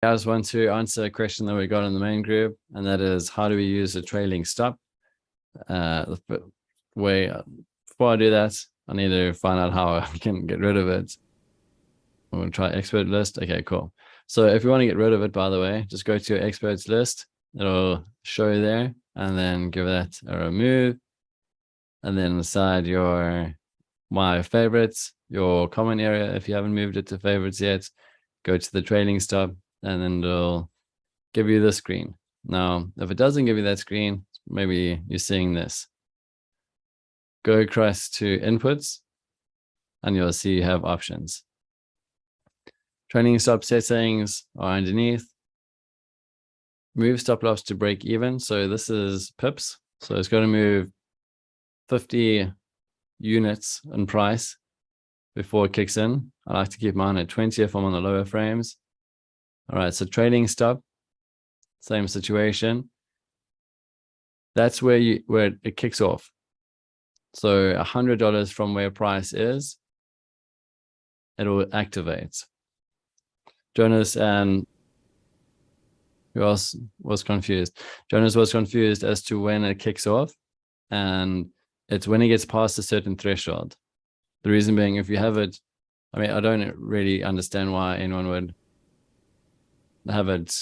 I just want to answer a question that we got in the main group, and that is, how do we use a trailing stop? Before I do that, I need to find out how I can get rid of it. I'm going to try expert list. Okay, cool. So if you want to get rid of it, by the way, just go to your experts list. It'll show you there, and then give that a remove. And then inside your my favorites, your common area, if you haven't moved it to favorites yet, go to the trailing stop, and then it'll give you the screen. Now, if it doesn't give you that screen, maybe you're seeing this. Go across to inputs, and you'll see you have options. Trailing stop settings are underneath. Move stop loss to break even. So this is pips. So it's going to move 50 units in price before it kicks in. I like to keep mine at 20 if I'm on the lower frames. All right, so trailing stop, same situation. That's where it kicks off. So $100 from where price is, it will activate. Jonas and who else was confused? Jonas was confused as to when it kicks off, and it's when it gets past a certain threshold. The reason being, if you have it, I mean, I don't really understand why anyone would have it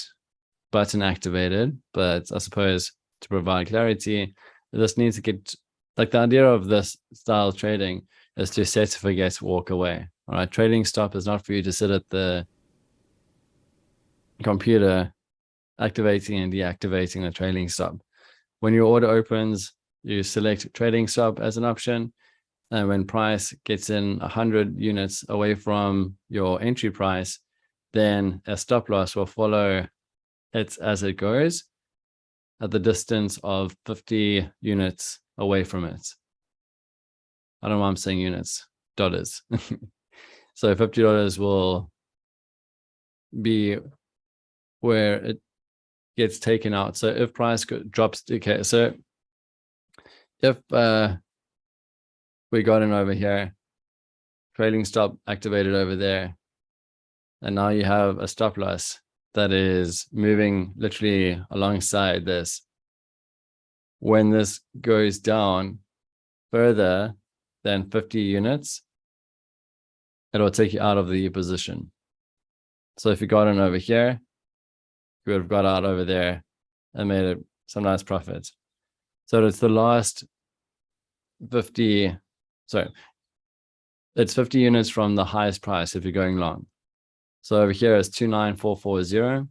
button activated, but I suppose to provide clarity, this needs to get, like, the idea of this style of trading is to set, forget, walk away. All right, trading stop is not for you to sit at the computer activating and deactivating the trailing stop. When your order opens, you select trading stop as an option, and when price gets in 100 units away from your entry price, then a stop loss will follow it as it goes at the distance of 50 units away from it. I don't know why I'm saying units, dollars. So $50 will be where it gets taken out. So if price drops, okay, so if we got in over here, trailing stop activated over there, and now you have a stop loss that is moving literally alongside this. When this goes down further than 50 units, it'll take you out of the position. So if you got in over here, you would have got out over there and made some nice profit. So it's the last 50, sorry, it's 50 units from the highest price if you're going long. So over here is 29440.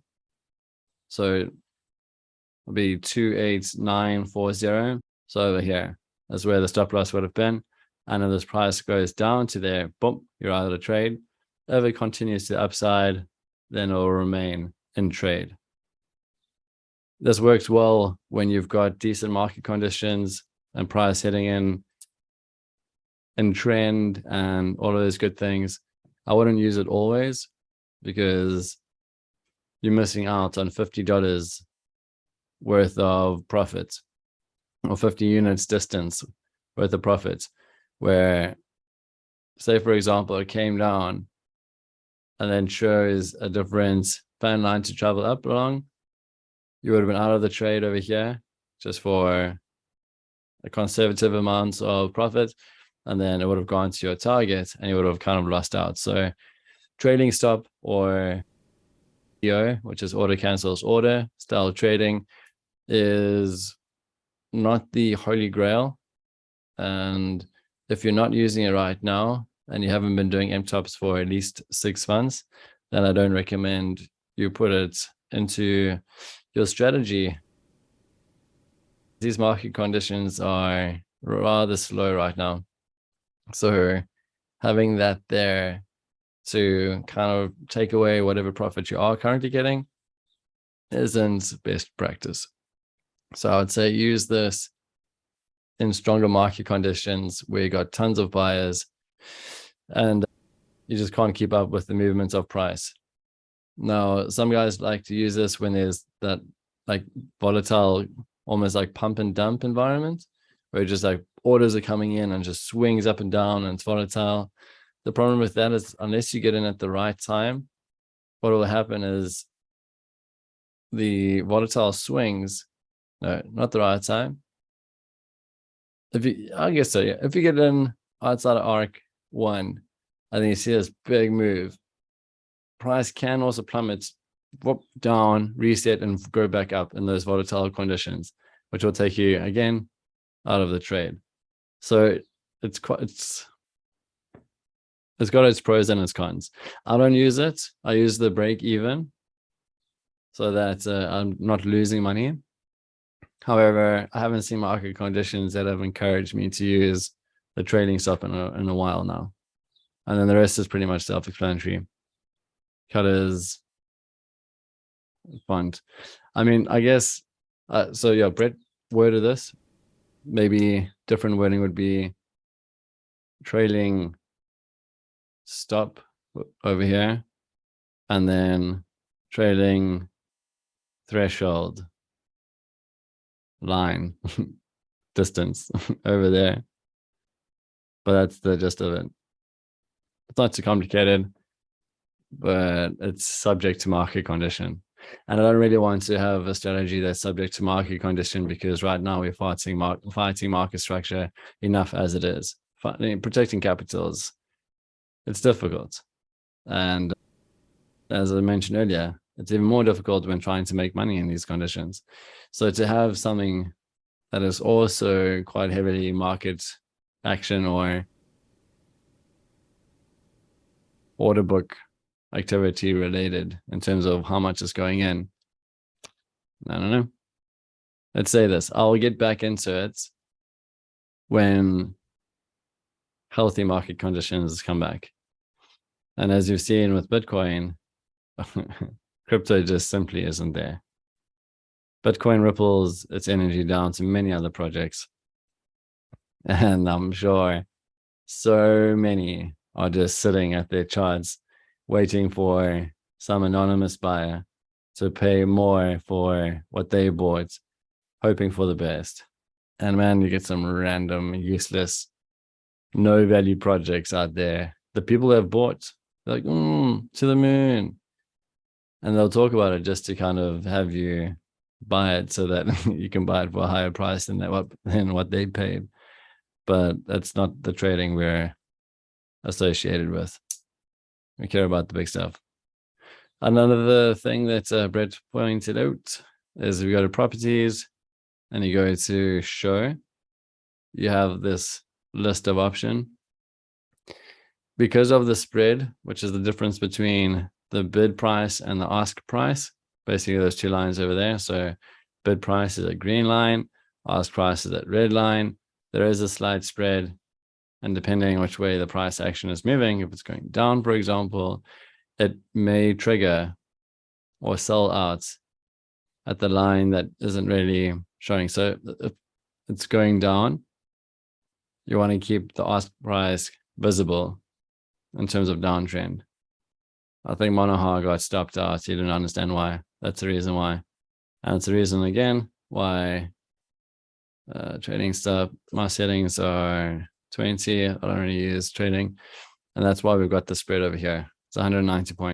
So it'll be 28940. So over here is where the stop loss would have been. And if this price goes down to there, boom, you're out of the trade. If it continues to the upside, then it will remain in trade. This works well when you've got decent market conditions and price hitting in trend and all of those good things. I wouldn't use it always, because you're missing out on $50 worth of profit, or 50 units distance worth of profit, where, say for example, it came down and then shows a different fan line to travel up along, you would have been out of the trade over here just for a conservative amount of profit, and then it would have gone to your target and you would have kind of lost out. So trailing stop, or EO, which is order cancels order style trading, is not the holy grail. And if you're not using it right now and you haven't been doing MTOPS for at least 6 months, then I don't recommend you put it into your strategy. These market conditions are rather slow right now. So having that there to kind of take away whatever profit you are currently getting isn't best practice. So I would say use this in stronger market conditions where you got tons of buyers and you just can't keep up with the movements of price. Now, some guys like to use this when there's that like volatile, almost like pump and dump environment, where just like orders are coming in and just swings up and down and it's volatile. The problem with that is, unless you get in at the right time, what will happen is the volatile swings, no, not the right side. I guess so, yeah. If you get in outside of arc 1, and then you see this big move, price can also plummet, down, reset, and go back up in those volatile conditions, which will take you again out of the trade. So it's got its pros and its cons. I don't use it. I use the break even so that I'm not losing money. However, I haven't seen market conditions that have encouraged me to use the trading stop in a while now. And then the rest is pretty much self-explanatory. Cutters, fund. I mean, I guess, so yeah, Brett worded this. Maybe different wording would be trailing stop over here, and then trailing threshold line distance over there. But that's the gist of it. It's not too complicated, but it's subject to market condition. And I don't really want to have a strategy that's subject to market condition, because right now we're fighting market structure enough as it is. Protecting capitals, it's difficult. And as I mentioned earlier, it's even more difficult when trying to make money in these conditions. So to have something that is also quite heavily market action or order book activity related in terms of how much is going in, I don't know. Let's say this, I'll get back into it when healthy market conditions come back. And as you've seen with Bitcoin, crypto just simply isn't there. Bitcoin ripples its energy down to many other projects. And I'm sure so many are just sitting at their charts waiting for some anonymous buyer to pay more for what they bought, hoping for the best. And man, you get some random, useless, no value projects out there. The people that have bought, they're like, to the moon. And they'll talk about it just to kind of have you buy it so that you can buy it for a higher price than what they paid. But that's not the trading we're associated with. We care about the big stuff. Another thing that Brett pointed out is we go to properties and you go to show. You have this list of option. Because of the spread, which is the difference between the bid price and the ask price, basically those two lines over there. So bid price is a green line, ask price is that red line. There is a slight spread, and depending which way the price action is moving, if it's going down, for example, it may trigger or sell out at the line that isn't really showing. So if it's going down, you want to keep the ask price visible in terms of downtrend. I think Monoha got stopped out. He didn't understand why. That's the reason why. And it's the reason, again, why trading stop, my settings are 20. I don't really use trading. And that's why we've got the spread over here. It's 190 points.